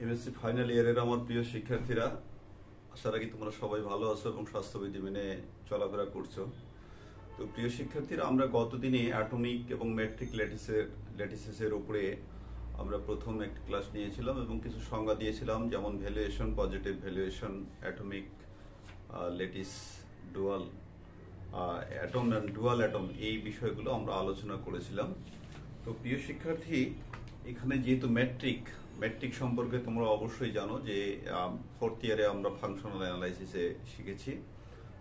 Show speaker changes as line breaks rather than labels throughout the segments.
MSc final ইয়ারের আমার প্রিয় শিক্ষার্থীরা, আশা রাখি তোমরা সবাই ভালো আছো এবং স্বাস্থ্যবিধি মেনে চলাফেরা করছো। তো প্রিয় শিক্ষার্থীরা, আমরা গতদিনে অ্যাটমিক এবং মেট্রিক ল্যাটিসেসের উপরে আমরা প্রথম একটি ক্লাস নিয়েছিলাম এবং কিছু সংজ্ঞা দিয়েছিলাম, যেমন valuation, positive valuation, atomic, lattice, dual atom and dual atom, এই বিষয়গুলো আমরা আলোচনা করেছিলাম। তো প্রিয় শিক্ষার্থী, এখানে যেহেতু মেট্রিক সম্পর্কে তোমরা অবশ্যই জানো যে ফোর্থ ইয়ারে আমরা ফাংশনাল অ্যানালাইসিসে শিখেছি।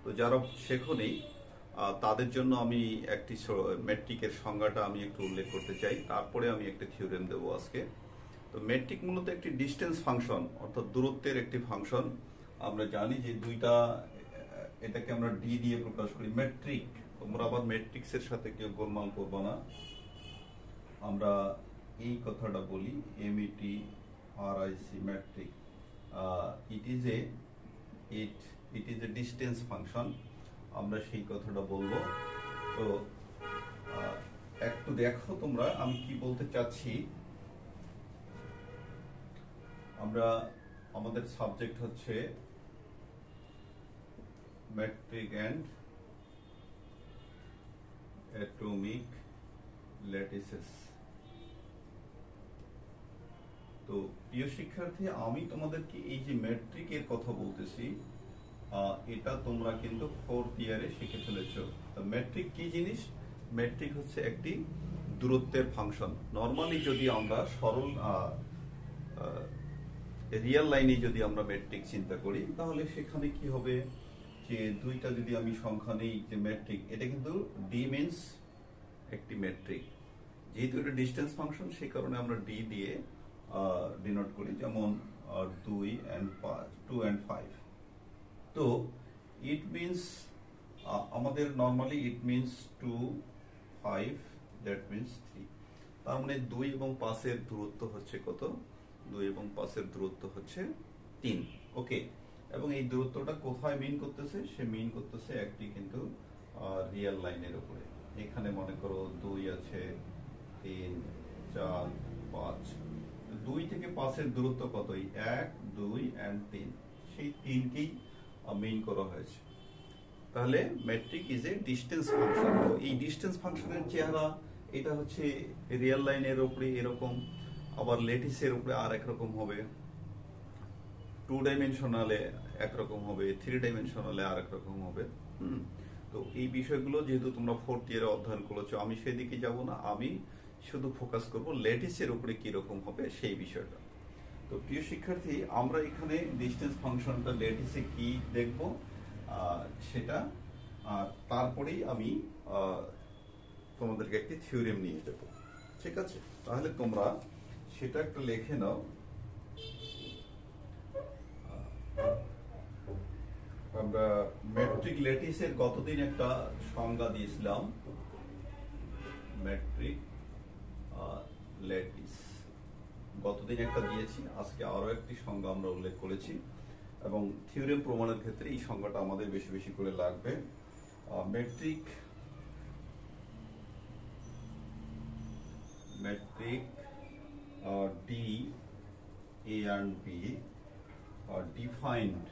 তো যারা শেখোনি তাদের জন্য আমি একটি মেট্রিকের সংজ্ঞাটা আমি একটু উল্লেখ করতে চাই, তারপরে আমি একটি থিওরেম দেবো আজকে। তো মেট্রিক মূলত একটি ডিস্টেন্স ফাংশন, অর্থাৎ দূরত্বের একটি ফাংশন। আমরা জানি যে এটাকে আমরা ডি দিয়ে প্রকাশ করি। মেট্রিক, তোমরা আবার ম্যাট্রিক্সের সাথে কেউ গোলমাল করবো না, আমরা এই কথাটা বলি METRIC, metric. It is a distance function, আমরা সেই কথাটা বলবো। তো একটু দেখো তোমরা আমি কি বলতে চাচ্ছি। আমাদের সাবজেক্ট হচ্ছে মেট্রিক অ্যান্ড অ্যাটমিক ল্যাটিসেস। তো প্রিয় শিক্ষার্থী, আমি তোমাদেরকে এই যে মেট্রিকের কথা বলতেছি, এটা তোমরা কিন্তু ফোর্থ ইয়ারে শিখে ফেলেছো। মেট্রিক কি জিনিস? মেট্রিক হচ্ছে একটি দূরত্বের ফাংশন। নর্মালি যদি আমরা সরল রিয়েল লাইনে যদি আমরা মেট্রিক চিন্তা করি, তাহলে সেখানে কি হবে যে দুইটা যদি আমি সংখ্যা নেই, যে মেট্রিক, এটা কিন্তু ডি মিনস একটি মেট্রিক। যেহেতু এটা ডিস্টেন্স ফাংশন, সেই কারণে আমরা ডি দিয়ে ডিনোট করি, যেমন 2 and 5। তো ইট মিনস আমাদের normally it means 2, 5, that means 3। তার মানে 2 এবং 5 এর দূরত্ব হচ্ছে কত? 2 এবং 5 এর দূরত্ব হচ্ছে 3। ওকে, এবং এই দূরত্বটা কোথায় মিন করতেছে? সে মিন করতেছে একটি কিন্তু রিয়েল লাইনের উপরে। এখানে মনে করো 2 আছে, 3, 4, 5। 2 থেকে 5 এর দূরত্ব কত? 1, 2 and 3, সেই 3কেই মিন করা হয়েছে। তাহলে metric is a distance function. তো এই ডিস্টেন্স ফাংশনের চেহারা, এটা হচ্ছে রিয়েল লাইনের উপরে এরকম, আবার ল্যাটিসের উপরে আর একরকম হবে, 2 ডাইমেনশনালে একরকম হবে, 3 ডাইমেনশনালে আর একরকম হবে। তো এই বিষয়গুলো যেহেতু তোমরা ফোর্থ ইয়ারে অধ্যয়ন করেছো, আমি সেদিকে যাব না, আমি শুধু ফোকাস করব ল্যাটিসের উপরে কিরকম হবে সেই বিষয়টা। তো প্রিয় শিক্ষার্থী, আমরা এখানে ডিস্টেন্স ফাংশনটা ল্যাটিসে কি দেখব সেটা, তারপরেই আমি তোমাদেরকে একটি থিওরেম নিয়ে যাব। ঠিক আছে, তাহলে তোমরা সেটা একটা লিখে নাও। আমরা মেট্রিক ল্যাটিসের গতদিন একটা সংজ্ঞা দিয়েছিলাম, মেট্রিক ল্যাটিস গতদিন একটা দিয়েছি, আজকে আরো একটি সংজ্ঞা আমরা উল্লেখ করেছি, এবং থিওরেম প্রমাণের ক্ষেত্রে এই সংজ্ঞাটা আমাদের বেশি বেশি করে লাগবে। Metric D, A and B are defined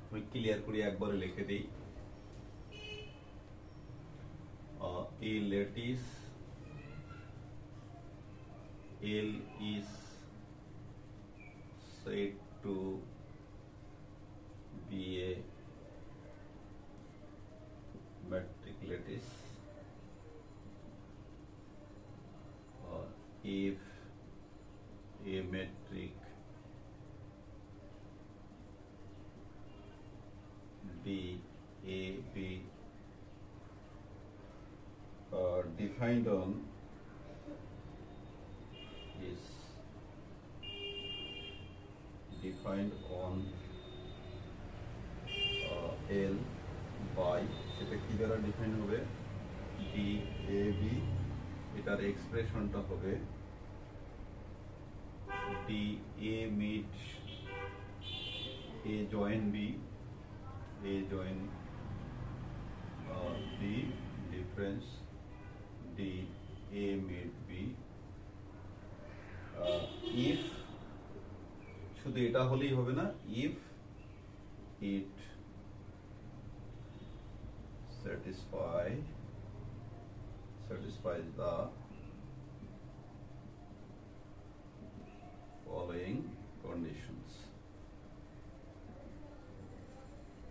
আমি ক্লিয়ার করি, একবারে লিখে দিই। A lattice L is said to be a metric lattice if a metric D, A, B defined on is defined on L by, সেটা কি দ্বারা define হবে? D, A, B, এটার এক্সপ্রেশনটা হবে D, A meet A join B, A join B difference D A made B if শুধু এটা হলেই হবে না, if it satisfies the following conditions.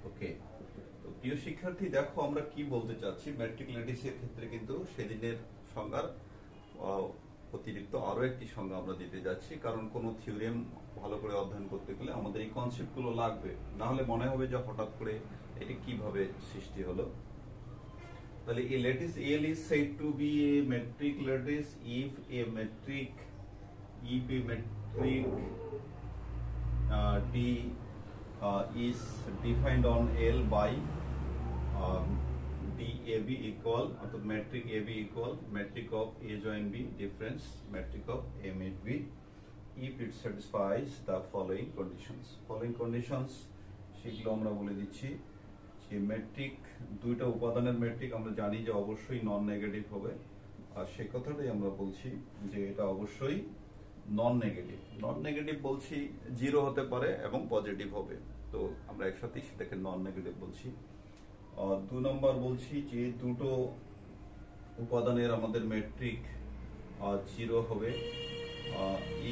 ওকে, তো প্রিয় শিক্ষার্থী দেখো আমরা কি বলতে চাচ্ছি। ম্যাট্রিক ল্যাটিসের ক্ষেত্রে কিন্তু সেদিনের সংজ্ঞার অতিরিক্ত আরো একটি সংজ্ঞা আমরা দিতে যাচ্ছি, কারণ কোনো থিওরেম ভালো করে অধ্যয়ন করতে গেলে আমাদের এই কনসেপ্টগুলো লাগবে, না হলে মনে হবে যে হঠাৎ করে এটা কিভাবে সৃষ্টি হলো। তাহলে a lattice L is said to be a metric lattice if a metric D is defined on L by DAB equal, অর্থাৎ metric AB equal metric of A join B difference metric of A made B if it satisfies the following conditions. Following conditions সেগুলো আমরা বলে দিচ্ছি। যে metric দুইটা উপাদানের metric আমরা জানি যে অবশ্যই নন নেগেটিভ হবে, আর সেই কথাটাই আমরা বলছি যে এটা অবশ্যই নন নেগেটিভ। নন নেগেটিভ বলছি জিরো হতে পারে এবং পজিটিভ হবে, তো আমরা একসাথে সেটাকে নন নেগেটিভ বলছি। 2 নম্বর বলছি যে দুটো উপাদানের আমাদের মেট্রিক জিরো হবে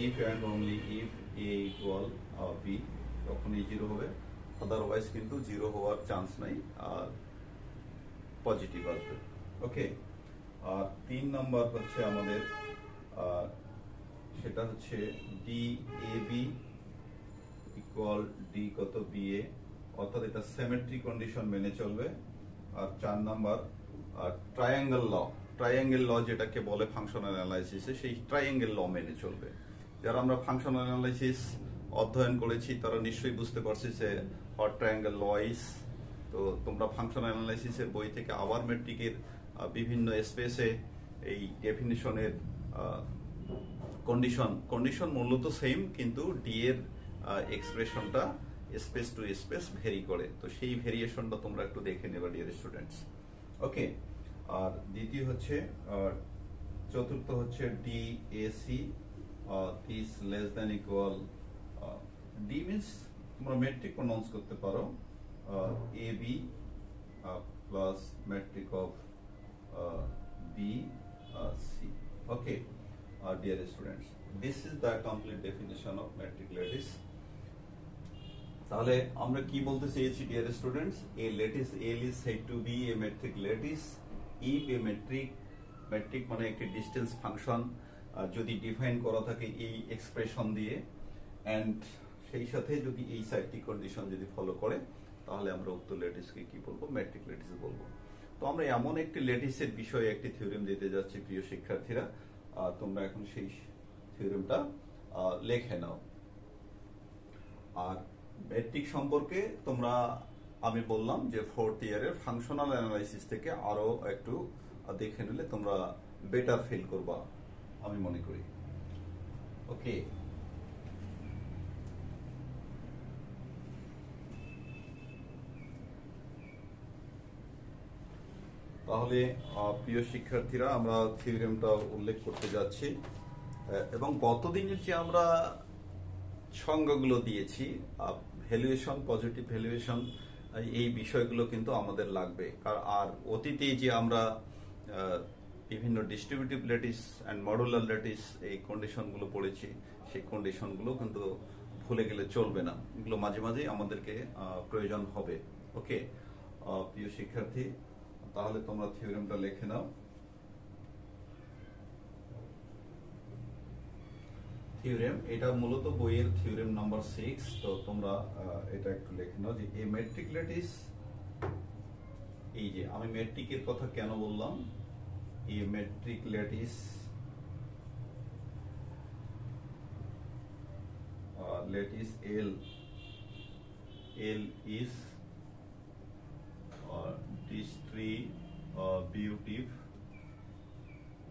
if and only if A equal B, তখনই জিরো হবে, আদারওয়াইজ কিন্তু জিরো হওয়ার চান্স নাই আর পজিটিভ আসবে। ওকে, আর 3 নাম্বার হচ্ছে আমাদের সেটা হচ্ছে DAB ইকুয়াল D কত BA, অর্থাৎ এটা সিমেট্রি কন্ডিশন মেনে চলবে। আর 4 নাম্বার ট্রায়াঙ্গেল ল যেটাকে বলে ফাংশনাল অ্যানালাইসিসে, সেই ট্রায়াঙ্গেল ল মেনে চলবে। যারা আমরা ফাংশনাল অ্যানালাইসিস অধ্যয়ন করেছি তারা নিশ্চয়ই বুঝতে পারছি যে হট ট্রায়াঙ্গেল ল ইজ, তো তোমরা ফাংশনাল অ্যানালাইসিসের বই থেকে আবার মেট্রিকের বিভিন্ন স্পেসে এই ডেফিনিশনের কন্ডিশন মূলত সেম, কিন্তু ডি এর এক্সপ্রেশনটা স্পেস টু স্পেস ভেরি করে, তো সেই ভেরিয়েশনটা তোমরা একটু দেখে নেবা ডিয়ার স্টুডেন্টস। ওকে, আর দ্বিতীয় হচ্ছে চতুর্থ হচ্ছে DAC this less than equal D means তোমরা মেট্রিক প্রনাউন্স করতে পারো A B plus metric of B C. Okay dear students, this is the complete definition of metric lattice. তাহলে আমরা কি বলতে চেয়েছি dear students, a lattice L is said to be a metric lattice if a metric মানে একটি distance function যদি define করা থাকে এই এক্সপ্রেশন দিয়ে, এন্ড সেই সাথে যদি এই 4টি কন্ডিশন যদি ফলো করে, তাহলে আমরা উক্ত ল্যাটিসকে কি বলবো, মেট্রিক ল্যাটিস বলবো। তো আমরা এমন একটি ল্যাটিসের বিষয়ে একটি থিওরেম দিতে যাচ্ছি প্রিয় শিক্ষার্থীরা, তোমরা এখন সেই থিওরেমটা লেখে নাও। আর মেট্রিক সম্পর্কে তোমরা আমি বললাম যে 4th ইয়ারের ফাংশনাল অ্যানালাইসিস থেকে আরো একটু দেখে নিলে তোমরা বেটার ফিল করবা আমি মনে করি। ওকে, তাহলে প্রিয় শিক্ষার্থীরা আমরা থিওরেমটা উল্লেখ করতে যাচ্ছি, এবং গতদিনের যে আমরা সংজ্ঞাগুলো দিয়েছি ভ্যালুয়েশন, পজিটিভ ভ্যালুয়েশন, এই বিষয়গুলো কিন্তু আমাদের লাগবে। আর অতীতে যে আমরা বিভিন্ন distributive lattice and modular lattice এই কন্ডিশনগুলো পড়েছি, সেই কন্ডিশনগুলো কিন্তু ভুলে গেলে চলবে না, এগুলো মাঝে মাঝেই আমাদেরকে প্রয়োজন হবে। ওকে প্রিয় শিক্ষার্থী, তাহলে তোমরা থিওরেমটা লিখে নাও। থিওরেম এটা মূলত বইয়ের থিওরেম নাম্বার 6, তো তোমরা এটা একটু লিখে নাও যে এ মেট্রিক ল্যাটিস, এই যে আমি মেট্রিকের কথা কেন বললাম, a metric lattice lattice L is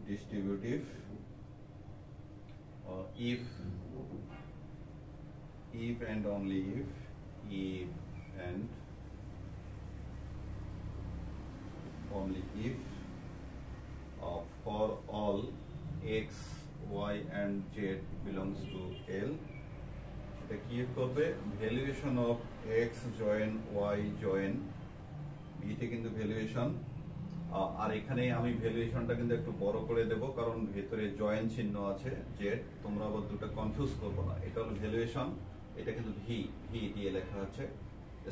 distributive if and only if and only if for all x, y and z belongs to L, সেটা কি করবে valuation of x join y join b তে কিন্তু ভ্যালুয়েশন, আর এখানে আমি ভ্যালুয়েশনটা কিন্তু একটু বড় করে দেব কারণ ভেতরে জয়েন চিহ্ন আছে z, তোমরা আবার দুটো কনফিউজ করবে না। এটা হলো ভ্যালুয়েশন, এটা কিন্তু ভি দিয়ে লেখা আছে,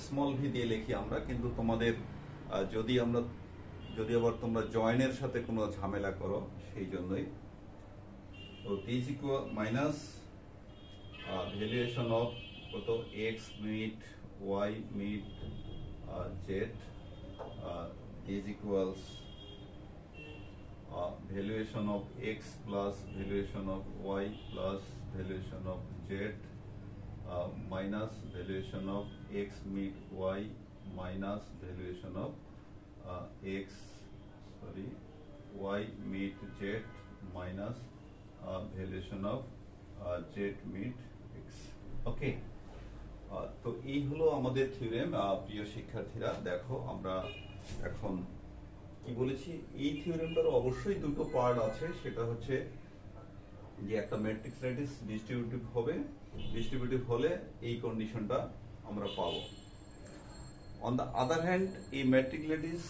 স্মল ভি দিয়ে লিখি আমরা, কিন্তু তোমাদের যদি আবার তোমরা জয়েনের সাথে কোনো ঝামেলা করো সেই জন্যই। তো this equal minus valuation of কত X meet Y meet Z is equals valuation of x plus valuation of y plus valuation of z minus valuation of x meet y minus valuation of y meet z minus valuation of z meet x. ওকে, তো এই হলো আমাদের theorem. প্রিয় শিক্ষার্থীরা দেখো আমরা এখন কি বলেছি, এই থিওরেমটার অবশ্যই দুটো পার্ট আছে, সেটা হচ্ছে যে একটা ম্যাট্রিক্স ল্যাটিস ডিস্ট্রিবিউটিভ হলে এই কন্ডিশনটা আমরা পাবো। অন দ্য আদার হ্যান্ড এই matrix lattice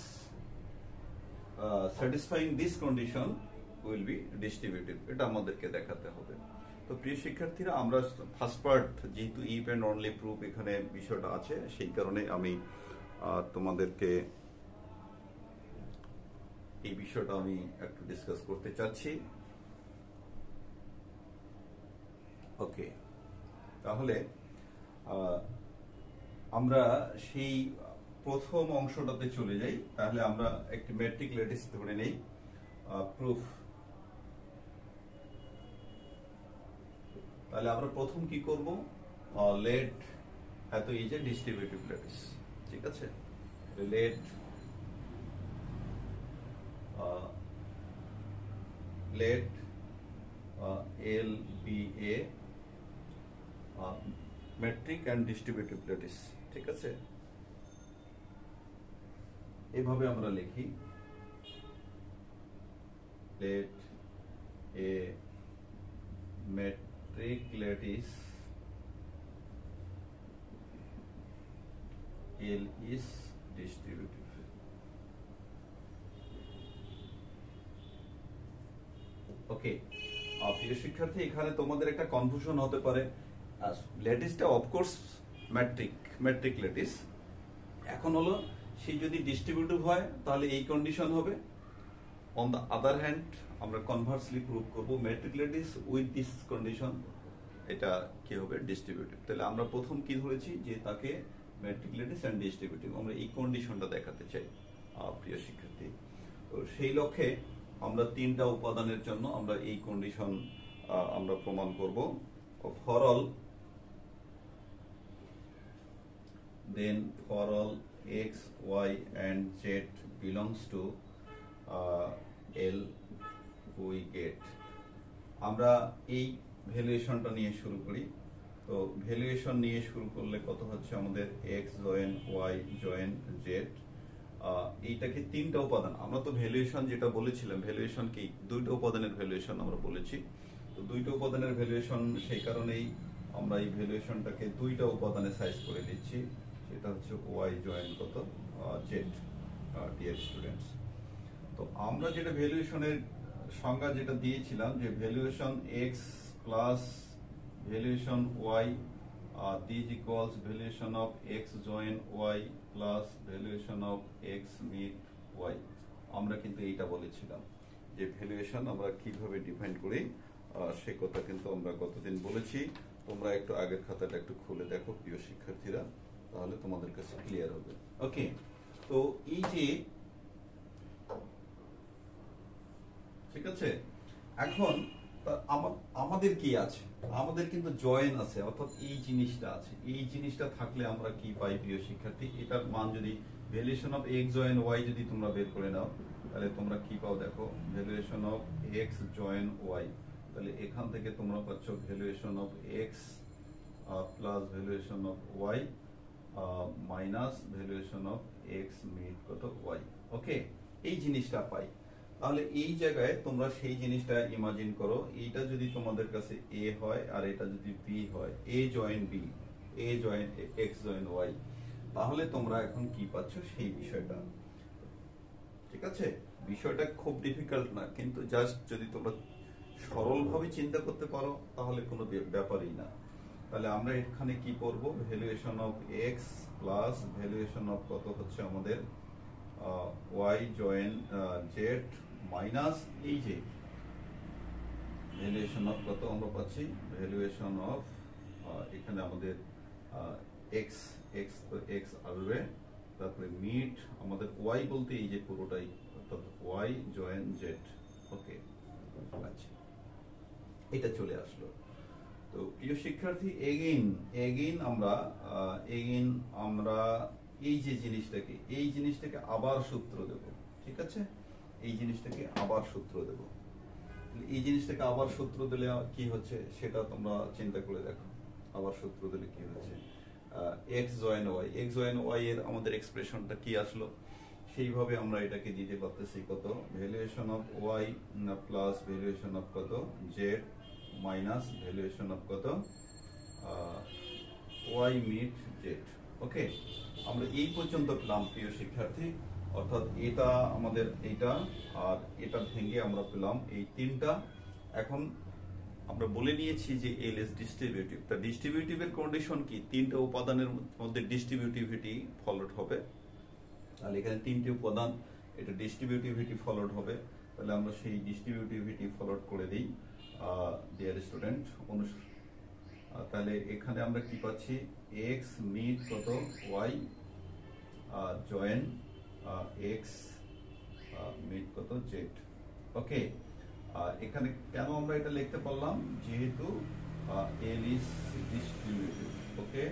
satisfying this condition will be distributive, এটা আমাদেরকে দেখাতে হবে। তো প্রিয় শিক্ষার্থীরা আমরা ফার্স্ট পার্ট যেহেতু ইফ এন্ড অনলি প্রুফ এখানে বিষয়টা আছে, সেই কারণে আমি তোমাদেরকে এই বিষয়টা আমি একটু ডিসকাস করতে চাচ্ছি। ওকে, তাহলে আমরা সেই প্রথম অংশটাতে চলে যাই। তাহলে আমরা একটি ম্যাট্রিক ল্যাটিস ধরে নেই প্রুফ। তাহলে আমরা প্রথম কি করব, লেট এত ইজ এ ডিস্ট্রিবিউটিভ ল্যাটিস, ঠিক আছে, late L be a metric and distributive lattice, ঠিক আছে। এভাবে আমরা লিখি let a metric lattice L is distributive. ওকে, প্রিয় শিক্ষার্থী এখানে তোমাদের একটা কনফিউশন হতে পারে, ল্যাটিসটা অফকোর্স ম্যাট্রিক ল্যাটিস, এখন হলো সেই যদি ডিস্ট্রিবিউটিভ হয় তাহলে এই কন্ডিশন হবে। অন দ্য আদার হ্যান্ড আমরা কনভার্সলি প্রুভ করব matric lattice with this condition, এটা কি হবে ডিস্ট্রিবিউটিভ। তাহলে আমরা প্রথম কি ধরেছি যে তাকে ম্যাট্রিক ল্যাটিস এন্ড ডিস্ট্রিবিউটিভ, আমরা এই কন্ডিশনটা দেখাতে চাই প্রিয় শিক্ষার্থী। তো সেই লক্ষ্যে আমরা তিনটা উপাদানের জন্য আমরা এই কন্ডিশন আমরা প্রমাণ করব। For all x, y and z belongs to L we get, আমরা এই ভ্যালুয়েশনটা নিয়ে শুরু করি। তো ভ্যালুয়েশন নিয়ে শুরু করলে কত হচ্ছে আমাদের x join y join z, এইটাকে তিনটা উপাদান, আমরা তো ভ্যালুয়েশন যেটা বলেছিলাম, ভ্যালুয়েশন কি দুইটা উপাদানের ভ্যালুয়েশন আমরা বলেছি। তো দুইটা উপাদানের ভ্যালুয়েশন, সেই কারণেই আমরা এই ভ্যালুয়েশনটাকে দুইটা উপাদানে সাইজ করে দিচ্ছি, সেটা হচ্ছে y জয়েন কত z, ডিয়ার স্টুডেন্টস। তো আমরা যেটা ভ্যালুয়েশনের সংজ্ঞা যেটা দিয়েছিলাম যে valuation x plus valuation y this equals valuation of x join y plus valuation of x meet y, আমরা কিন্তু এইটা বলেছিলাম যে ভ্যালুয়েশন আমরা কিভাবে ডিফাইন করি, সে কথা কিন্তু আমরা গতদিন বলেছি। তোমরা একটু আগের খাতাটা একটু খুলে দেখো প্রিয় শিক্ষার্থীরা, তাহলে তোমাদের কাছে ক্লিয়ার হবে। ওকে, তো এই যে ঠিক আছে, এখন আমাদের কি আছে, আমাদের কিন্তু জয়েন আছে, অর্থাৎ এই জিনিসটা আছে। এই জিনিসটা থাকলে আমরা কি পাই প্রিয় শিক্ষার্থী, এটার মান যদি valuation of x join y যদি তোমরা বের করে নাও তাহলে তোমরা কি পাও দেখো, valuation of x join y, তাহলে এখান থেকে তোমরা পাচ্ছ valuation of x plus valuation of y minus valuation of x meet কত y। ওকে, এই জিনিসটা পাই। তাহলে এই জায়গায় তোমরা সেই জিনিসটা ইমাজিন করো, এইটা যদি তোমাদের কাছে এ হয় আর এটা যদি বি হয়, এ জয়েন বি, এ জয়েন এক্স জয়েন ওয়াই, তাহলে তোমরা এখন কি পাচ্ছ সেই বিষয়টা। ঠিক আছে, বিষয়টা খুব ডিফিকাল্ট না, কিন্তু জাস্ট যদি তোমরা সরলভাবে চিন্তা করতে পারো তাহলে কোনো ব্যাপারই না। তাহলে আমরা এখানে কি করব, valuation of X plus valuation of কত হচ্ছে আমাদের ওয়াই জয়েন জেড মাইনাস এই যে ভ্যালুয়েশন অফ কত আমরা পাচ্ছি, ভ্যালুয়েশন অফ এখানে আমাদের এক্স এক্স তো এক্স আসবে, তারপরে মিড আমাদের ওয়াই বলতে এই যে পুরোটাই, অর্থাৎ ওয়াই জয়েন জেড। ওকে, আচ্ছা এটা চলে আসলো। তো প্রিয় শিক্ষার্থী, এগেইন আমরা এই যে জিনিসটাকে আবার সূত্র দেব। ঠিক আছে, এই জিনিসটাকে আবার সূত্র দেব। এই জিনিসটাকে আবার সূত্র দিলে কি হচ্ছে সেটা তোমরা চিন্তা করে দেখো। আবার সূত্র দিলে কি হচ্ছে, এক্স জয়েন ওয়াই এর আমাদের এক্সপ্রেশনটা কি আসলো, সেইভাবে আমরা এটাকে দিতে পারতেছি কত, valuation of Y plus valuation of কত জেড মাইনাস ভ্যালুয়েশন অফ কত ওয়াই মিড জেড। ওকে, আমরা এই পর্যন্ত পেলাম প্রিয় শিক্ষার্থী, অর্থাৎ এটা আমাদের এইটা আর এটা ভেঙে আমরা পেলাম এই তিনটা। এখন আমরা বলে নিয়েছি যে এল ইজ ডিস্ট্রিবিউটিভ। তা ডিস্ট্রিবিউটিভের কন্ডিশন কি, তিনটা উপাদানের মধ্যে ডিস্ট্রিবিউটিভিটি ফলোড হবে। তাহলে এখানে তিনটি উপাদান, এটা ডিস্ট্রিবিউটিভিটি ফলোড হবে। তাহলে আমরা সেই ডিস্ট্রিবিউটিভিটি ফলোড করে দিই ডিয়ার স্টুডেন্ট। তাহলে এখানে আমরা কি পাচ্ছি, এক্স মিড কত ওয়াই জয়েন এক্স মিড কত জেড। ওকে, এখানে কেন আমরা এটা লিখতে পারলাম, যেহেতু এল is distributive. Okay,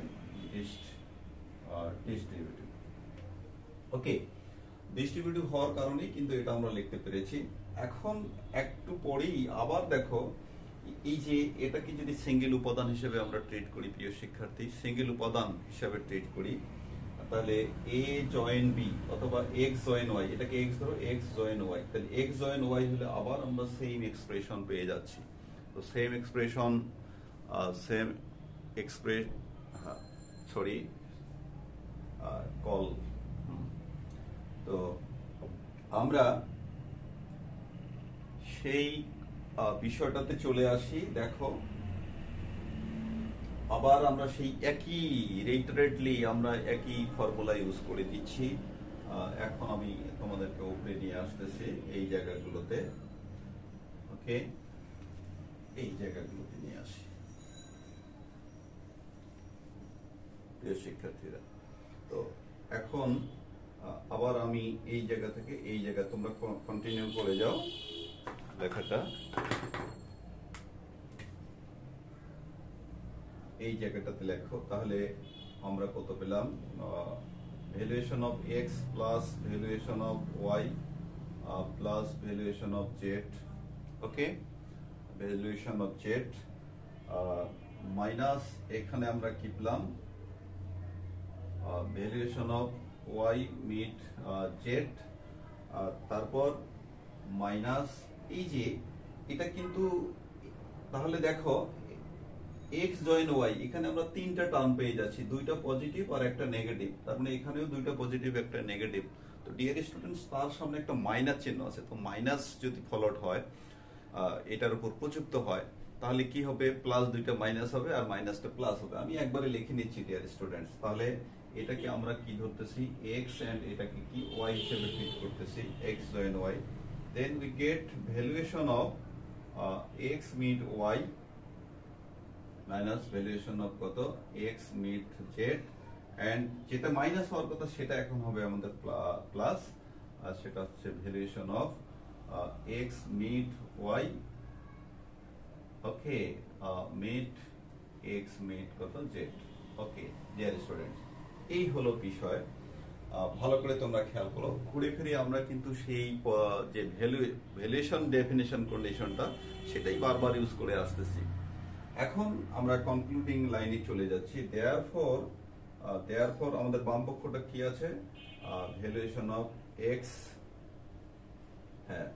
distributive. Okay, distributive হওয়ার কারণে কিন্তু এটা আমরা লিখতে পেরেছি। এখন একটু পরেই আবার দেখো, এই যে এটাকে যদি সিঙ্গেল উপাদান হিসেবে আমরা ট্রিট করি প্রিয় শিক্ষার্থী, সিঙ্গেল উপাদান হিসেবে ট্রিট করি, তাহলে এ জয়েন বি অথবা এক্স জয়েন ওয়াই, এটাকে এক্স ধরো, এক্স জয়েন ওয়াই, তাহলে এক্স জয়েন ওয়াই হলে আবার আমরা সেম এক্সপ্রেশন পেয়ে যাচ্ছি। তো সেম এক্সপ্রেশন কল। তো আমরা সেই বিষয়টাতে চলে আসি। দেখো, আবার আমরা সেই একই রিটারেটলি আমরা একই ফর্মুলা ইউজ করে দিচ্ছি। এখন আমি তোমাদেরকে উপরে নিয়ে আসতেছি এই জায়গাগুলোতে। ওকে, এই জায়গাগুলোতে নিয়ে আসি প্রিয় শিক্ষার্থীরা। তো এখন আবার আমি এই জায়গা থেকে এই জায়গা, তোমরা কন্টিনিউ করে যাও লেখাটা। এই জায়গাটাতে লেখো, তাহলে আমরা কত পেলাম, valuation of X plus valuation of Y plus valuation of Z. Okay, valuation of Z minus এখানে আমরা কি পেলাম, valuation of Y meet Z, তারপর মাইনাস এই যে এটা কিন্তু, তাহলে দেখো এক্স জয়েন ওয়াই, এখানে আমরা তিনটা টার্ম পেয়ে যাচ্ছি, দুইটা পজিটিভ আর একটা নেগেটিভ। তার মানে এখানেও দুইটা পজিটিভ একটা নেগেটিভ। তো ডিয়ার স্টুডেন্টস, তার সামনে একটা মাইনাস চিহ্ন আছে। তো মাইনাস যদি ফলোড হয়, এটার উপর প্রযুক্ত হয়, তাহলে কি হবে, প্লাস দুইটা মাইনাস হবে আর মাইনাসটা প্লাস হবে। আমি একবারে লিখে নিচ্ছি ডিয়ার স্টুডেন্টস। তাহলে এটাকে আমরা কি ধরতেছি, এক্স এন্ড এটাকে কি ওয়াই হিসেবে ট্রিট করতেছি, X join Y. Then we get valuation of X meet Y minus valuation of কত এক্স মিড জেড, এন্ড যেটা মাইনাস হওয়ার কথা সেটা এখন হবে আমাদের প্লাস, আর সেটা হচ্ছে valuation of X meet Y. Okay, meet X meet কত জেড। ওকে ডিয়ার স্টুডেন্টস, এই হলো বিষয়। ভালো করে তোমরা খেয়াল করো, ঘুরে ফিরে আমরা কিন্তু সেই যে ভ্যালুয়েশন ডেফিনিশন কন্ডিশনটা সেটাই বারবার ইউজ করে আসতেছি। এখন আমরা কনক্লুডিং লাইনে চলে যাচ্ছি। দেয়ারফর আমাদের বাম পক্ষটা কি আছে, ভ্যালুয়েশন অফ এক্স হ্যাঁ,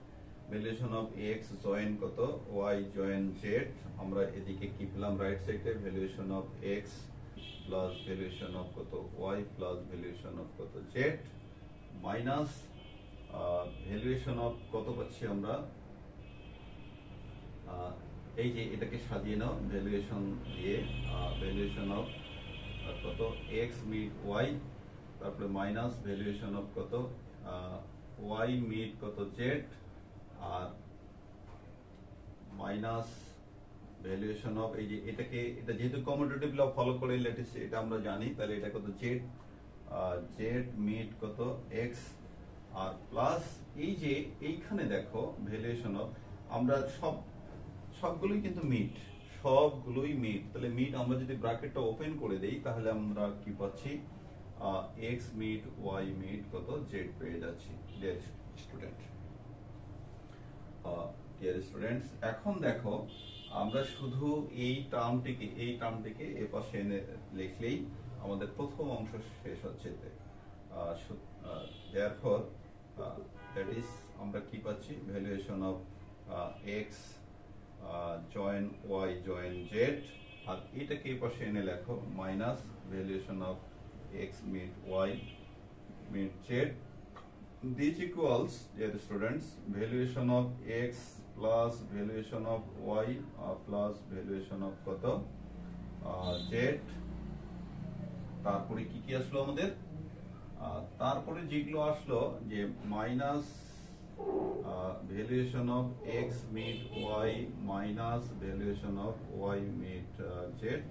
ভ্যালুয়েশন অফ এক্স জয়েন কত, ওয়াই জয়েন জেড। আমরা এদিকে কি পেলাম রাইট সাইডে, valuation of X plus valuation of কত ওয়াই প্লাস ভ্যালুয়েশন অফ কত জেড মাইনাস ভ্যালুয়েশন অফ কত পাচ্ছি আমরা, এই যে এটাকে সাজিয়ে নাও ভ্যালুয়েশন দিয়ে, ভ্যালুয়েশন অফ কত এক্স মিড ওয়াই, তারপরে মাইনাস ভ্যালুয়েশন অফ কত ওয়াই মিড কত জেড, আর মাইনাস ভ্যালুয়েশন অফ এই যে এটাকে, এটা যেহেতু কমিউটেটিভ ল ফলো করে লেটিস এটা আমরা জানি, তাহলে এটা কত জেড, জেড মিড কত এক্স, আর প্লাস এই যে এইখানে দেখো ভ্যালুয়েশন অফ, আমরা সবগুলোই কিন্তু মিড, সবগুলোই মিড, তাহলে মিড আমরা যদি ব্র্যাকেটটা ওপেন করে দেই তাহলে আমরা কি পাচ্ছি, এক্স মিড ওয়াই মিড কত জেড পেয়ে যাচ্ছি। ডিয়ার স্টুডেন্টস, এখন দেখো আমরা শুধু এই টার্মটিকে এ পাশে এনে লিখলেই আমাদের প্রথম অংশ শেষ হচ্ছে। therefore that is আমরা কি পাচ্ছি, valuation of X join Y join Z, আর এটাকে এই পাশে এনে লেখো minus valuation of X meet Y meet Z. This equals, dear students, valuation of x plus valuation of y plus valuation of কত z। তারপরে কি কি আসলো আমাদের, তারপরে যেগুলো আসলো যে minus valuation of X meet Y minus valuation of Y meet Z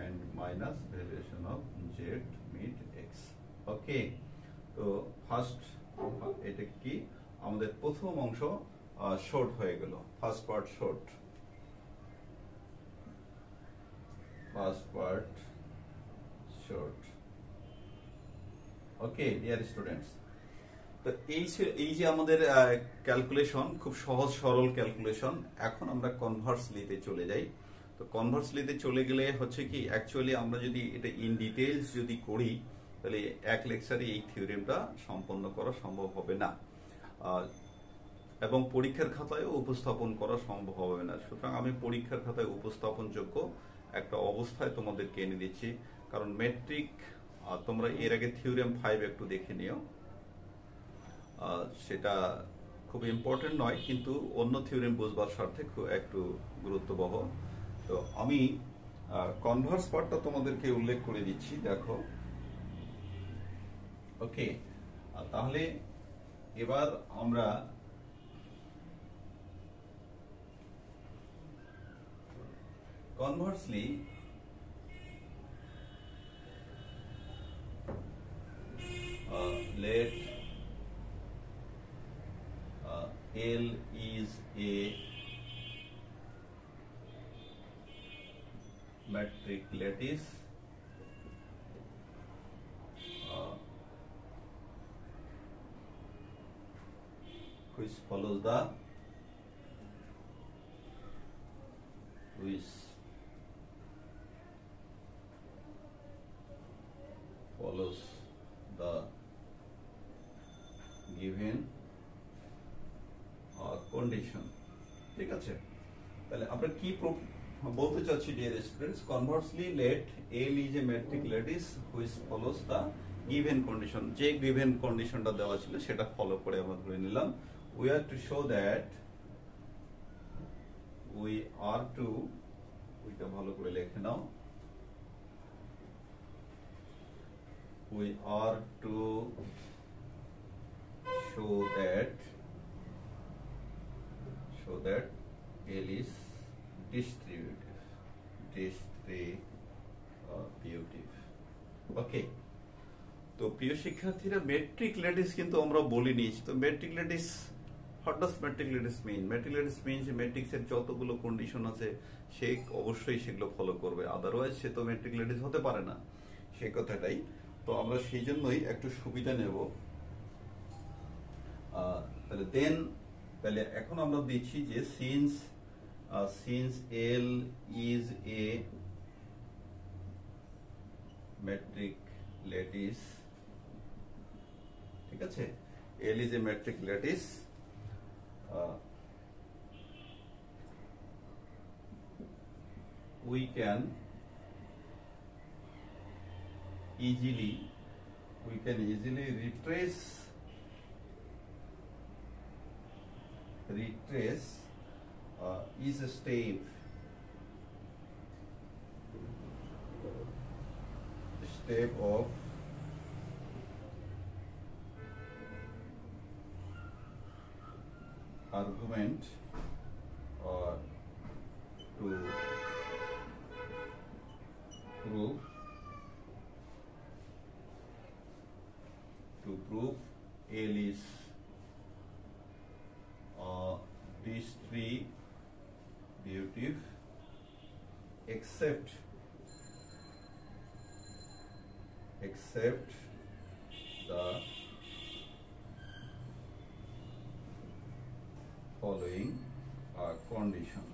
and minus valuation of Z meet X. Okay, তো ফার্স্ট এটা কি আমাদের প্রথম অংশ শর্ট হয়ে গেল, ফার্স্ট পার্ট শর্ট, ওকে ডিয়ার স্টুডেন্টস। তো এই যে আমাদের ক্যালকুলেশন, খুব সহজ সরল ক্যালকুলেশন। এখন আমরা কনভার্সলিতে চলে যাই। তো কনভার্সলিতে চলে গেলে হচ্ছে কি, অ্যাকচুয়ালি আমরা যদি এটা ইন ডিটেইলস যদি করি তাহলে এক লেকচারে এই থিওরেমটা সম্পন্ন করা সম্ভব হবে না, এবং পরীক্ষার খাতায় উপস্থাপন করা সম্ভব হবে না। সুতরাং আমি পরীক্ষার খাতায় উপস্থাপন যোগ্য একটা অবস্থায় তোমাদেরকে এনে দিচ্ছি। কারণ মেট্রিক তোমরা এর আগে থিওরেম 5 একটু দেখে নিও, সেটা খুব ইম্পর্টেন্ট নয়, কিন্তু অন্য থিওরেম বুঝবার স্বার্থে একটু গুরুত্ববহ। তো আমি কনভার্স পার্টটা তোমাদেরকে উল্লেখ করে দিচ্ছি, দেখো। ওকে, তাহলে এবার আমরা conversely let L is a metric lattice which follows the given condition। ঠিক আছে, তাহলে আমরা কি বলতে চাচ্ছি dear students, conversely let L is a metric lattice which follows the given condition। যে given কন্ডিশনটা দেওয়া ছিল সেটা ফলো করে আমরা ধরে নিলাম we are to show that ওইটা ভালো করে লিখে নাও, we are to show that L is distributive। ওকে, তো প্রিয় শিক্ষার্থীরা, মেট্রিক ল্যাটিস কিন্তু আমরা বলে নিয়েছি। তো metric lattice, what does metric lattice mean? Metric lattice means ম্যাট্রিক্সের যতগুলো কন্ডিশন আছে সে অবশ্যই সেগুলো ফলো করবে, আদারওয়াইজ সে তো মেট্রিক ল্যাটিস হতে পারে না, সেই কথাটাই। তো আমরা সেই জন্যই একটু সুবিধা নেব। তাহলে এখন আমরা দিচ্ছি যে since L is a metric lattice, ঠিক আছে, L is a metric lattice we can easily retrace each step of argument or to prove L is distributive except the following condition.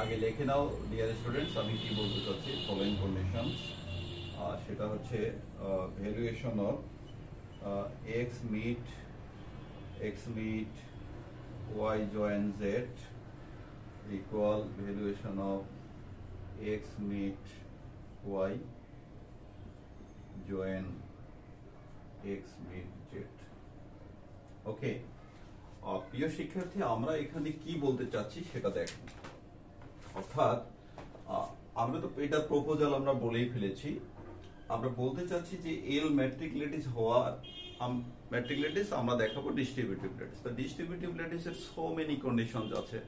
আগে লিখে নাও ডিয়ার স্টুডেন্টস, আমি কি বলতে চাচ্ছি। Following conditions সেটা হচ্ছে valuation of x meet y join z equal valuation of x meet y join x meet z. ওকে, প্রিয় শিক্ষার্থী, আমরা এখানে কি বলতে চাচ্ছি সেটা দেখুন। অর্থাৎ আমরা তো এটা প্রপোজাল আমরা বলেই ফেলেছি। আমরা বলতে চাচ্ছি যে এল ম্যাট্রিক ল্যাটিস হওয়ার ম্যাট্রিক ল্যাটিস আমরা দেখাবো ডিস্ট্রিবিউটিভ ল্যাটিস। তো ডিস্ট্রিবিউটিভ ল্যাটিসের সো মেনি কন্ডিশনস আছে।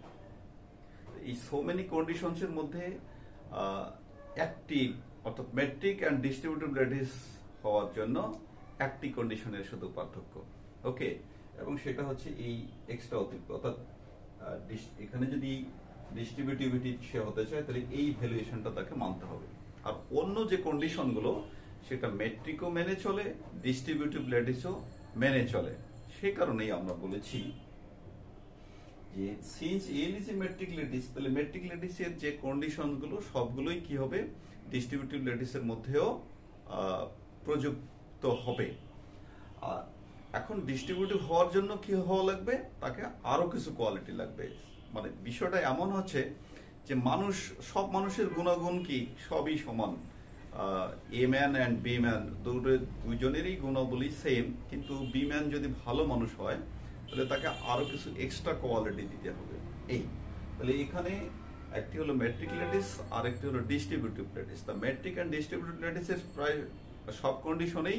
এই সো মেনি কন্ডিশনস এর মধ্যে একটি অর্থাৎ ম্যাট্রিক এন্ড ডিস্ট্রিবিউটিভ ল্যাটিস হওয়ার জন্য একটি কন্ডিশনের শুধু পার্থক্য। ওকে, এবং সেটা হচ্ছে এই এক্সট্রা অতিরিক্ত, অর্থাৎ এখানে যদি ডিস্ট্রিবিউটিভিটি সে হতে চায় তাহলে এই ভ্যালুয়েশনটা তাকে মানতে হবে। আর অন্য যে কন্ডিশনগুলো সেটা ম্যাট্রিকও মেনে চলে, ডিস্ট্রিবিউটিভ ল্যাটিসও মেনে চলে। সে কারণেই আমরা বলেছি যে since L is a matric lattice, তাহলে ম্যাট্রিক ল্যাটিসের যে কন্ডিশনগুলো সবগুলোই কি হবে, ডিস্ট্রিবিউটিভ ল্যাটিসের মধ্যেও প্রযুক্ত হবে। এখন ডিস্ট্রিবিউটিভ হওয়ার জন্য কি হওয়া লাগবে, তাকে আরো কিছু কোয়ালিটি লাগবে। মানে বিষয়টা এমন হচ্ছে যে সব মানুষের গুণাগুণ কি সবই সমান। A man and B man দুজনেরই গুণাবলী সেম, কিন্তু বি ম্যান যদি ভালো মানুষ হয় তাহলে তাকে আরো কিছু এক্সট্রা কোয়ালিটি দিতে হবে। তাহলে এখানে একটি হলো ম্যাট্রিক ল্যাটিস আর একটি হলো ডিস্ট্রিবিউটিভ ল্যাটিস। তা ম্যাট্রিক অ্যান্ড ডিস্ট্রিবিউটিভ ল্যাটিসের প্রায় সব কন্ডিশনেই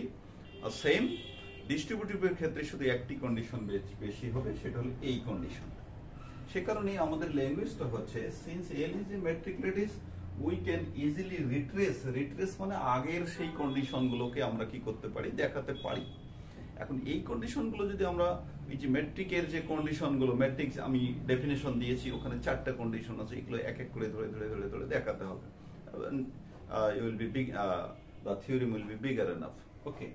সেম। ডিস্ট্রিবিউটিভের ক্ষেত্রে শুধু একটি কন্ডিশন বেশি হবে, সেটা হলো এই কন্ডিশন। সে কারণেই আমাদের ল্যাঙ্গুয়েজটা হচ্ছে since L is a matric lattice we can easily retrace মানে আগের সেই কন্ডিশনগুলোকে আমরা কি করতে পারি, দেখাতে পারি। এখন এই কন্ডিশনগুলো যদি আমরা এই যে ম্যাট্রিকের যে কন্ডিশনগুলো, ম্যাট্রিক আমি ডেফিনেশন দিয়েছি, ওখানে 4টা কন্ডিশন আছে, এগুলো এক এক করে ধরে ধরে ধরে ধরে দেখাতে হবে। the theorem will be bigger enough. ওকে,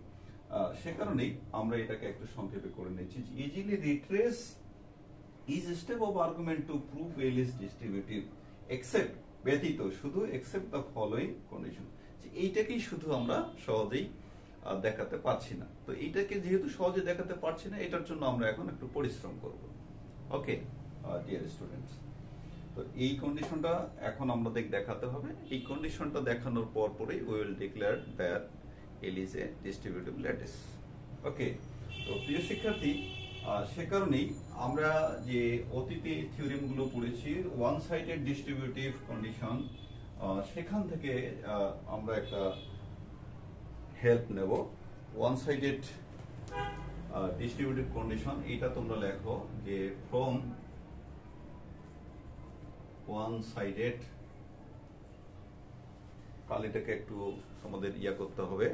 সে কারণেই আমরা এটাকে একটু সংক্ষেপে করে নিচ্ছি। Easily retrace is a step of argument to prove L is distributive except ব্যতীত শুধু except the following condition। এইটাকেই শুধু আমরা সহজেই দেখাতে পারছি না। তো এইটাকে যেহেতু সহজে দেখাতে পারছি না, এটার জন্য আমরা এখন একটু পরিশ্রম করব। ওকে ডিয়ার স্টুডেন্টস, তো এই কন্ডিশনটা এখন আমাদের দেখাতে হবে। এই কন্ডিশনটা দেখানোর পরেই we will declare that L is a distributive lattice। ওকে, তো প্রিয় শিক্ষার্থী, সে কারণেই আমরা যে অতীতে থিওরেম গুলো পড়েছি ওয়ান সাইডেড ডিস্ট্রিবিউটিভ কন্ডিশন, সেখান থেকে আমরা একটা হেল্প নেব। ওয়ান সাইডেড ডিস্ট্রিবিউটিভ কন্ডিশন, এটা তোমরা লেখো যে ফ্রম ওয়ান সাইডেড, কালিটাকে একটু আমাদের করতে হবে,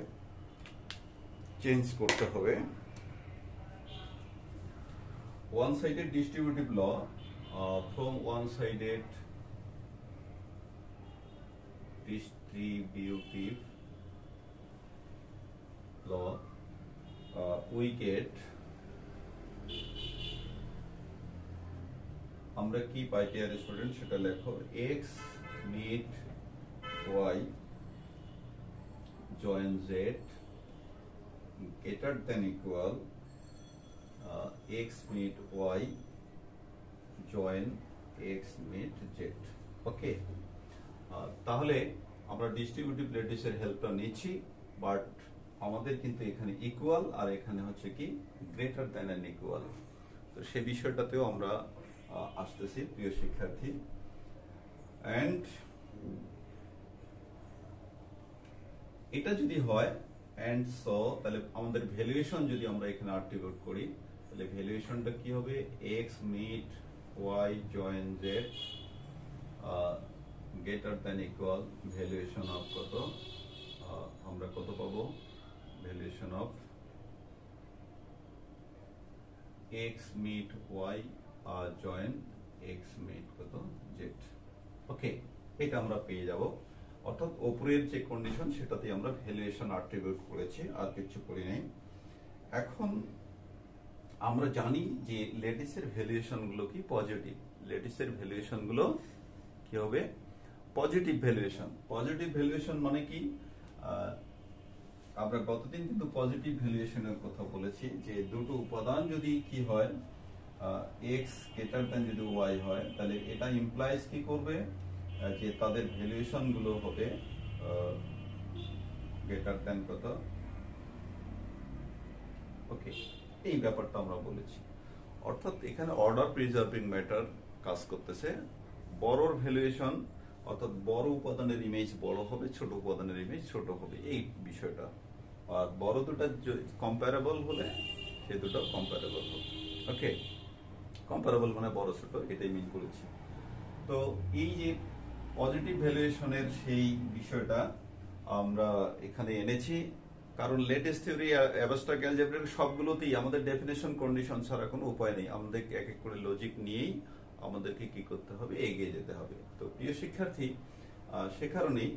চেঞ্জ করতে হবে। One-sided distributive law from one-sided distributive law we get, আমরা কি পাই ডিয়ার স্টুডেন্ট সেটা লেখো, x meet y join z greater than equal x meet y join X meet Z. Okay, তাহলে আমরা ডিস্ট্রিবিউটিভ ল্যাটিসের হেল্পটা নিচ্ছি, বাট আমাদের কিন্তু এখানে ইকুয়াল আর এখানে হচ্ছে কি গ্রেটার দ্যান অ্যান ইকুয়াল। তো সে বিষয়টাতেও আমরা আসতেছি প্রিয় শিক্ষার্থী। অ্যান্ড এটা যদি হয় অ্যান্ড সো, তাহলে আমাদের ভ্যালুয়েশন যদি আমরা এখানে আর্টিকুলেট করি, তাহলে ভ্যালুয়েশনটা কি হবে? X meet Y join Z greater than equal valuation of কত, আমরা কত পাবো? Valuation of X meet Y join X meet কত জেড। ওকে, এটা আমরা পেয়ে যাব। অর্থাৎ উপরের যে কন্ডিশন সেটাতে আমরা ভ্যালুয়েশন আট্রিবিউট করেছি, আর কিছু করি নাই। এখন আমরা জানি যে ল্যাটিসের ভ্যালুয়েশন গুলো কি পজিটিভ। ল্যাটিসের ভ্যালুয়েশন গুলো কি হবে? Positive valuation. পজিটিভ ভ্যালুয়েশন মানে কি? আমরা গতদিন কিন্তু পজিটিভ ভ্যালুয়েশনের কথা বলেছি যে দুটো উপাদান যদি কি হয়, এক্স গ্রেটার দ্যান যদি ওয়াই হয়, তাহলে এটা ইমপ্লাইজ কি করবে? যে তাদের ভ্যালুয়েশন গুলো হবে গ্রেটার দ্যান কত। ওকে, এই ব্যাপারটা আমরা বলেছি। অর্থাৎ এখানে অর্ডার প্রিজার্ভিং ম্যাটার কাজ করতেছে। বড়র ভ্যালুয়েশন অর্থাৎ বড় উপাদানের ইমেজ বড় হবে, ছোট উপাদানের ইমেজ ছোট হবে, এই বিষয়টা। আর বড় দুটা কম্পারেবল হলে সে দুটো কম্পারেবল হবে। ওকে, কম্পারেবল মানে বড় ছোট, এটাই মিন করেছি। তো এই যে পজিটিভ ভ্যালুয়েশনের সেই বিষয়টা আমরা এখানে এনেছি, কারণ লেটেস্ট থিওরি অ্যাবস্ট্রাক্ট অ্যালজেব্রার সবগুলোতেই আমাদের ডেফিনেশন কন্ডিশন ছাড়া কোনো উপায় নেই। আমাদেরকে এক এক করে লজিক নিয়েই আমাদেরকে কি করতে হবে? এগিয়ে যেতে হবে। তো প্রিয় শিক্ষার্থী, সে কারণেই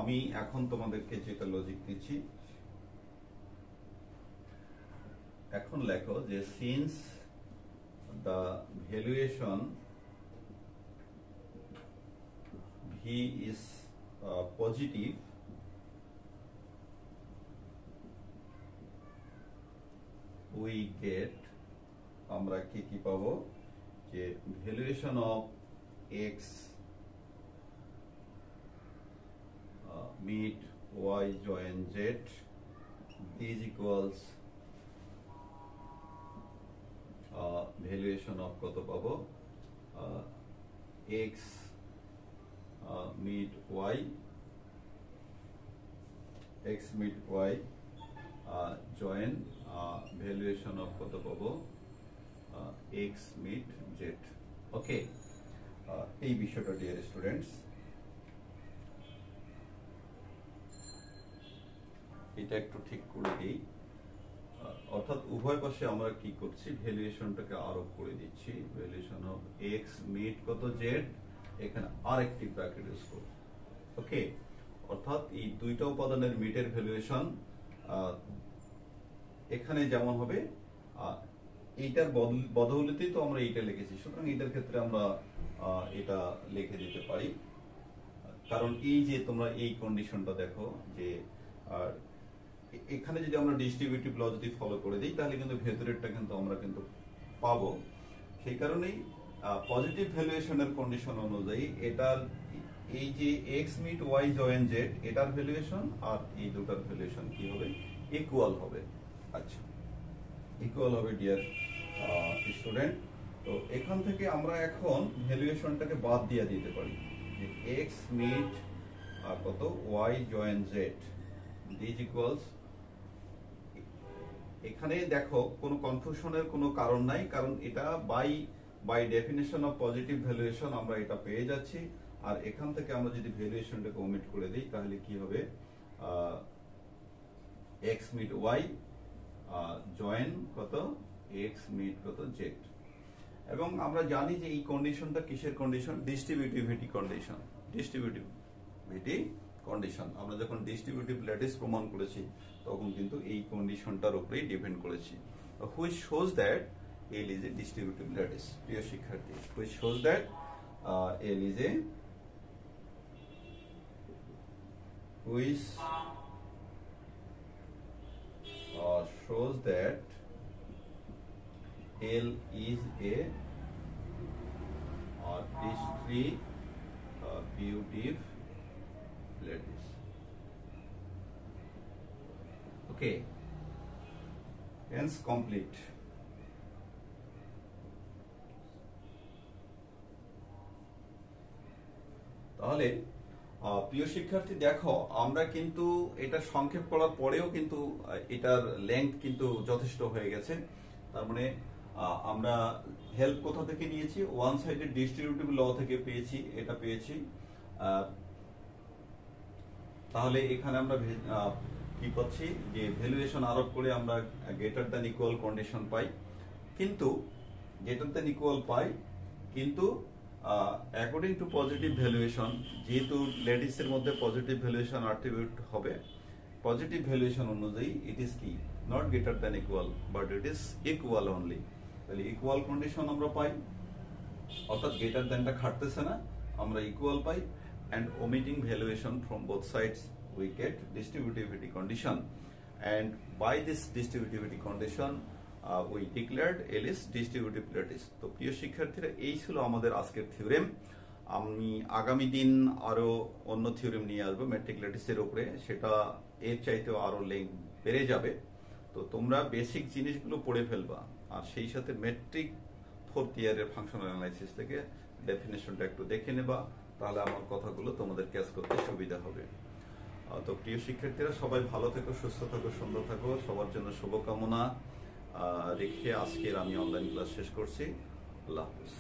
আমি এখন তোমাদেরকে যেটা লজিক দিচ্ছি, এখন লেখো যে since the valuation V is positive, we get, আমরা কি পাবো? যে valuation of x meet y join z is equals valuation of কত পাবো? x meet y, x meet y join valuation of কত পাবো? x meet z। ওকে, এই বিষয়টা ডিয়ার স্টুডেন্টস, এটা একটু ঠিক করে দিই। অর্থাৎ উভয় পাশে আমরা কি করছি? ভ্যালুয়েশনটাকে আরোপ করে দিচ্ছি। ভ্যালুয়েশন অফ x মিট কত z, এখানে আরেকটি ব্র্যাকেট ইউজ করব। ওকে, অর্থাৎ এই দুইটা উপাদানের মিটের ভ্যালুয়েশন এখানে যেমন হবে, এইটার বদৌলতেই তো আমরা এইটা লিখেছি, সুতরাং এটার ক্ষেত্রে আমরা এটা লিখে দিতে পারি। কারণ এই যে তোমরা এই কন্ডিশনটা দেখো যে এখানে যদি আমরা ডিস্ট্রিবিউটিভ ল যদি ফলো করে দিই, তাহলে কিন্তু ভেতরেরটা কিন্তু আমরা কিন্তু পাবো। সেই কারণেই পজিটিভ ভ্যালুয়েশনের কন্ডিশন অনুযায়ী এটার এই যে x meet y join z, এটার ভ্যালুয়েশন আর এই দুটার ভ্যালুয়েশন কি হবে? ইকুয়াল হবে। আচ্ছা, ইকুয়াল হবে ডিয়ার স্টুডেন্ট। তো এখান থেকে আমরা এখন ভ্যালুয়েশনটাকে বাদ দিয়ে দিতে পারি যে x মিট কত y join z this equals, এখানে দেখো কোনো কনফিউশনের কোনো কারণ নাই, কারণ এটা by definition of positive valuation আমরা এটা পেয়ে যাচ্ছি। আর এখান থেকে আমরা যদি ভ্যালুয়েশনটাকে ওমিট করে দিই, তাহলে কি হবে? x মিট y জয়েন কত x মিট কত z। এবং আমরা জানি যে এই কন্ডিশনটা কিসের কন্ডিশন? ডিস্ট্রিবিউটিভিটি কন্ডিশন। ডিস্ট্রিবিউটিভিটি কন্ডিশন আমরা যখন ডিস্ট্রিবিউটিভ ল্যাটিস প্রমাণ করেছি, তখন কিন্তু এই কন্ডিশনটার উপরেই ডিপেন্ড করেছি। Which shows that L is a distributive lattice। প্রিয় শিক্ষার্থী, which shows that L is a which shows that L is a distributive lattice. Okay, hence complete. তাহলে প্রিয় শিক্ষার্থী দেখো, আমরা কিন্তু এটা সংক্ষেপ করার পরেও কিন্তু এটার লেংথ কিন্তু যথেষ্ট হয়ে গেছে। তার মানে আমরা হেল্প কোথা থেকে নিয়েছি? ওয়ান সাইডেড ডিস্ট্রিবিউটিভ ল থেকে পেয়েছি, এটা পেয়েছি। তাহলে এখানে আমরা কি পাচ্ছি যে ভ্যালুয়েশন আরোপ করে আমরা গ্রেটার দ্যান ইকুয়াল কন্ডিশন পাই, কিন্তু গ্রেটার দ্যান ইকুয়াল পাই, কিন্তু অ্যাকর্ডিং টু পজিটিভ ভ্যালুয়েশন, যেহেতু ল্যাটিসের মধ্যে পজিটিভ ভ্যালুয়েশন অ্যাট্রিবিউট হবে, পজিটিভ ভ্যালুয়েশন অনুযায়ী ইট ইজ কি not greater than equal but it is equal only. তাহলে ইকুয়াল কন্ডিশন আমরা পাই, অর্থাৎ গ্রেটার দ্যানটা খাটতেছে না, আমরা equal pi. and omitting valuation from both sides we get distributivity condition, and by this distributivity condition we declared L is distributive lattice. তো প্রিয় শিক্ষার্থীরা, এই ছিল আমাদের আজকের থিওরেম। আমি আগামী দিন আরো অন্য থিওরেম নিয়ে আসবো ম্যাট্রিক ল্যাটিসের উপরে, সেটা এর চাইতেও আরো লেন্থ বেড়ে যাবে। তো তোমরা বেসিক জিনিসগুলো পড়ে ফেলবা, আর সেই সাথে ম্যাট্রিক ফোর্থ ইয়ারের ফাংশনাল অ্যানালাইসিস থেকে ডেফিনেশনটা একটু দেখে নেবা, তাহলে আমার কথাগুলো তোমাদের ক্যাচ করতে সুবিধা হবে। তো প্রিয় শিক্ষার্থীরা, সবাই ভালো থেকো, সুস্থ থাকো, সুন্দর থাকো, সবার জন্য শুভকামনা রেখে আজকের আমি অনলাইন ক্লাস শেষ করছি। আল্লাহ হাফেজ।